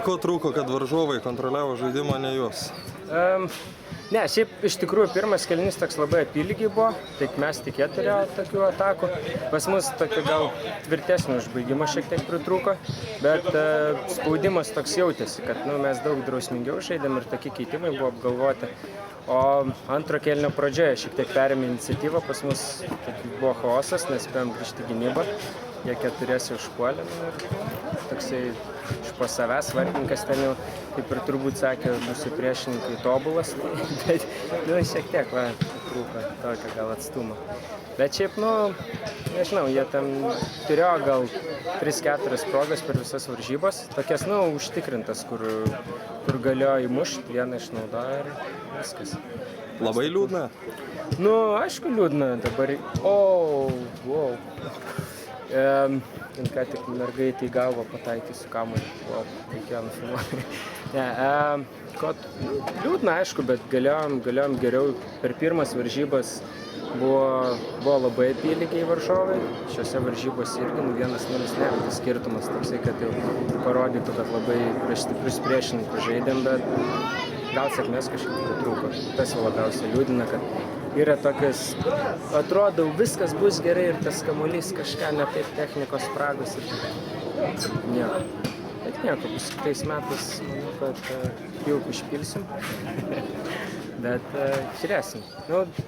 Ko trūko, kad varžovai kontroliavo žaidimą, ne jūs? Ne, šiaip iš tikrųjų pirmas kėlinys toks labai apylygiai buvo, tik mes tikėt turėjo tokių atakų. Pas mus tokio gal tvirtesnio užbaigimo šiek tiek pritrūko, bet spaudimas toks jautėsi, kad mes daug drausmingiau žaidėm ir tokie keitimai buvo apgalvoti. O antro kėlinio pradžioje šiek tiek perėmė iniciatyvą, pas mus buvo chaosas, nespėjom grįžti gynybą, jie keturiesi užpuolė ir toksai iš po savęs vartininkas ten jau, kaip ir turbūt sakė, mūsų priešininkai tobulas, bet šiek tiek trūko tokio gal atstumo. Bet šiaip, nežinau, jie tam turėjo gal 3-4 progas per visas varžybas, tokias, užtikrintas, kur galėjo įmušti, vieną išnaudojo ir viskas. Labai liūdna? Aišku, liūdna dabar. Wow. Ką tik mergaitį į galvą pataikysiu kamuolį. Reikėjo nufilmuoti. Liūdna, aišku, bet galėjom geriau. Per pirmas varžybas buvo labai apylygiai varžovai. Šiose varžybos irgi 1-0 nėra skirtumas toksai, kad jau parodytų, kad labai prieš stiprius priešininkus žaidėm, bet gal sėkmės kažkaip pritrūko. Tas labiausiai liūdina, kad yra tokias, atrodo, viskas bus gerai ir tas kamuolys kažką ne taip technikos spragos ir nieko. Bet nieko, bus kitais metais, manau, kad jau užpilsim. Bet žiūrėsim.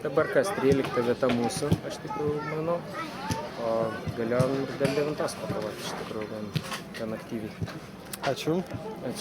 Dabar kas, 13 vieta mūsų, aš tikrųjų manau. O galėjom ir dėl 9 pakovoti, iš tikrųjų, gan aktyviai. Ačiū.